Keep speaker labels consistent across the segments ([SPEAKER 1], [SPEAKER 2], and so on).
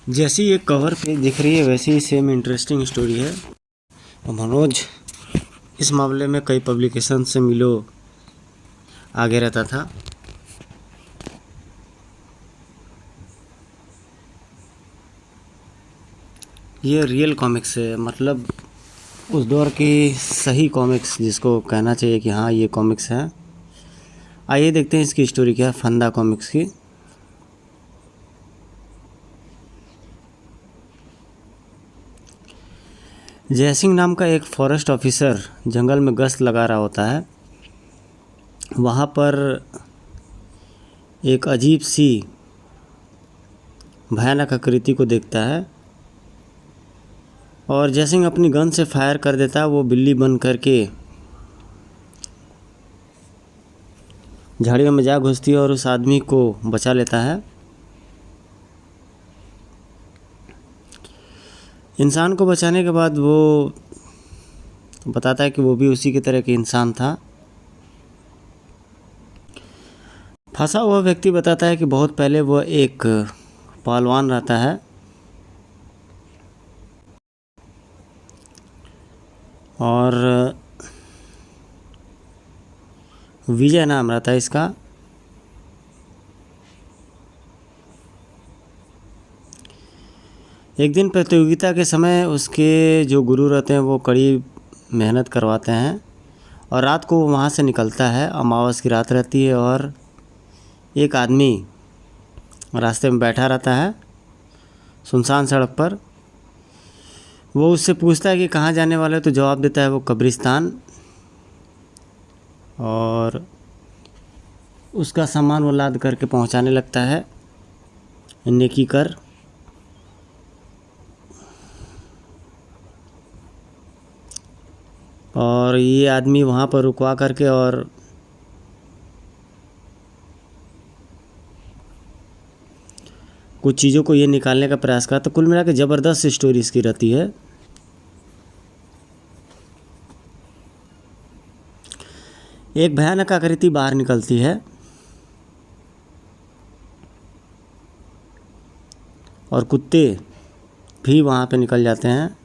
[SPEAKER 1] जैसी ये कवर पे दिख रही है वैसी ही सेम इंटरेस्टिंग स्टोरी है। और मनोज इस मामले में कई पब्लिकेशन से मिलो आगे रहता था। ये रियल कॉमिक्स है, मतलब उस दौर की सही कॉमिक्स जिसको कहना चाहिए कि हाँ ये कॉमिक्स है। आइए देखते हैं इसकी स्टोरी क्या है फंदा कॉमिक्स की। जयसिंह नाम का एक फॉरेस्ट ऑफिसर जंगल में गश्त लगा रहा होता है। वहाँ पर एक अजीब सी भयानक आकृति को देखता है और जयसिंह अपनी गन से फायर कर देता है। वो बिल्ली बन करके झाड़ियों में जा घुसती है और उस आदमी को बचा लेता है। इंसान को बचाने के बाद वो बताता है कि वो भी उसी की तरह के इंसान था। फंसा हुआ व्यक्ति बताता है कि बहुत पहले वह एक पहलवान रहता है और विजय नाम रहता है इसका। एक दिन प्रतियोगिता के समय उसके जो गुरु रहते हैं वो कड़ी मेहनत करवाते हैं और रात को वो वहाँ से निकलता है। अमावस की रात रहती है और एक आदमी रास्ते में बैठा रहता है सुनसान सड़क पर। वो उससे पूछता है कि कहाँ जाने वाले हो, तो जवाब देता है वो कब्रिस्तान। और उसका सामान वो लाद करके पहुँचाने लगता है नेकी कर। और ये आदमी वहाँ पर रुकवा करके और कुछ चीज़ों को ये निकालने का प्रयास करता। तो कुल मिला के ज़बरदस्त स्टोरी इसकी रहती है। एक भयानक आकृति बाहर निकलती है और कुत्ते भी वहाँ पे निकल जाते हैं।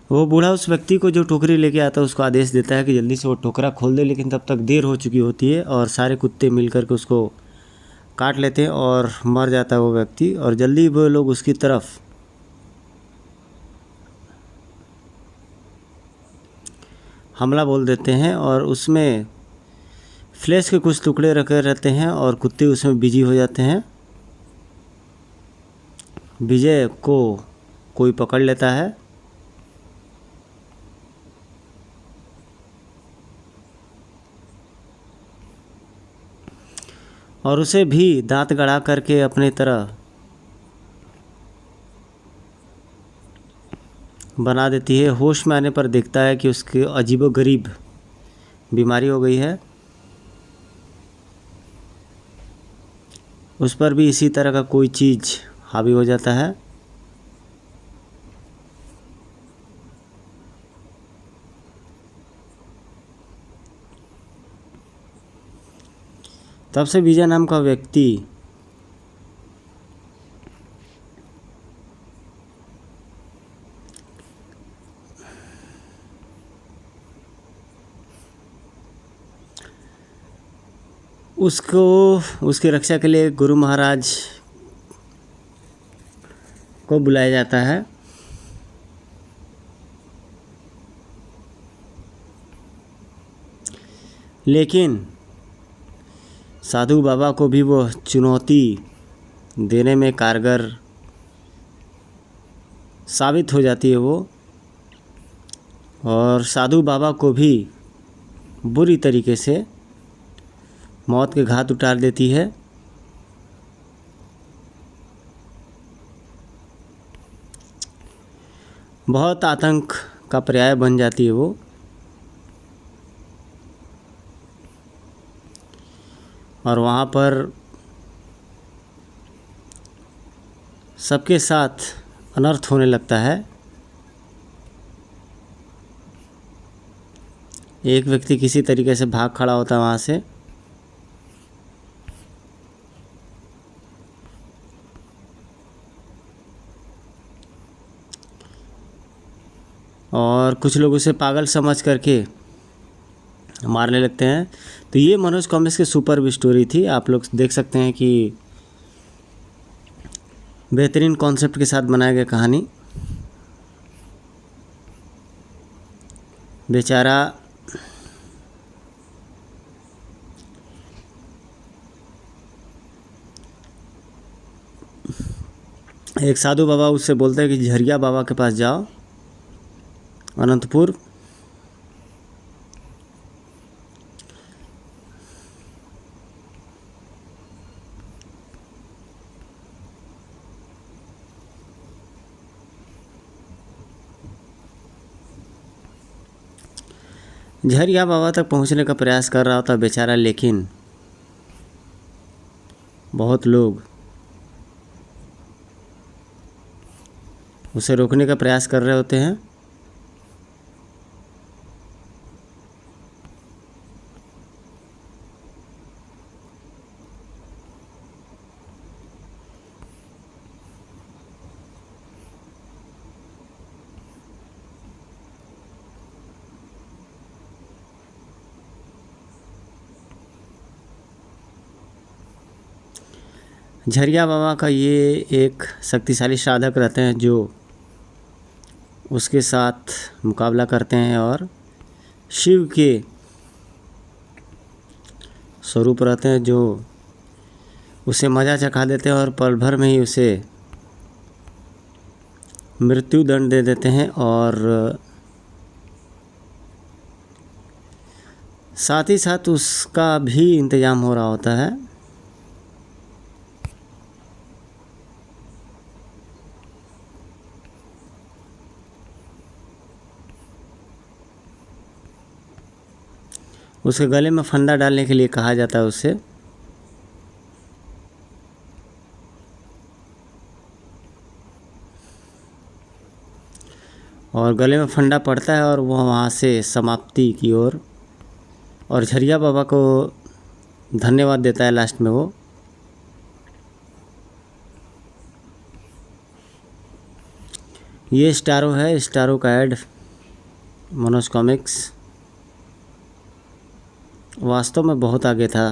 [SPEAKER 1] वो बूढ़ा उस व्यक्ति को जो टोकरी लेके आता है उसको आदेश देता है कि जल्दी से वो टोकरा खोल दे, लेकिन तब तक देर हो चुकी होती है और सारे कुत्ते मिल कर के उसको काट लेते हैं और मर जाता है वो व्यक्ति। और जल्दी वो लोग उसकी तरफ हमला बोल देते हैं और उसमें फ्लैश के कुछ टुकड़े रखे रहते हैं और कुत्ते उसमें बिजी हो जाते हैं। विजय को कोई पकड़ लेता है और उसे भी दांत गड़ा करके अपने तरह बना देती है। होश में आने पर देखता है कि उसकी अजीबोगरीब बीमारी हो गई है। उस पर भी इसी तरह का कोई चीज़ हावी हो जाता है। तब से विजय नाम का व्यक्ति उसको उसकी रक्षा के लिए गुरु महाराज को बुलाया जाता है। लेकिन साधु बाबा को भी वो चुनौती देने में कारगर साबित हो जाती है वो, और साधु बाबा को भी बुरी तरीके से मौत के घाट उतार देती है। बहुत आतंक का पर्याय बन जाती है वो। और वहाँ पर सबके साथ अनर्थ होने लगता है। एक व्यक्ति किसी तरीके से भाग खड़ा होता है वहाँ से, और कुछ लोग उसे पागल समझ करके मारने लगते हैं। तो ये मनोज कॉमिक्स की सुपर स्टोरी थी। आप लोग देख सकते हैं कि बेहतरीन कॉन्सेप्ट के साथ बनाया गया कहानी। बेचारा एक साधु बाबा उससे बोलते हैं कि झरिया बाबा के पास जाओ, अनंतपुर। झरिया बाबा तक पहुंचने का प्रयास कर रहा होता बेचारा, लेकिन बहुत लोग उसे रोकने का प्रयास कर रहे होते हैं। झरिया बाबा का ये एक शक्तिशाली साधक रहते हैं जो उसके साथ मुकाबला करते हैं और शिव के स्वरूप रहते हैं, जो उसे मजा चखा देते हैं और पल भर में ही उसे मृत्यु दंड दे देते हैं। और साथ ही साथ उसका भी इंतज़ाम हो रहा होता है। उसके गले में फंदा डालने के लिए कहा जाता है उससे। और गले में फंदा पड़ता है और वह वहाँ से समाप्ति की ओर, और झरिया बाबा को धन्यवाद देता है लास्ट में वो। ये स्टारो है, स्टारो का ऐड मनोज कॉमिक्स वास्तव में बहुत आगे था।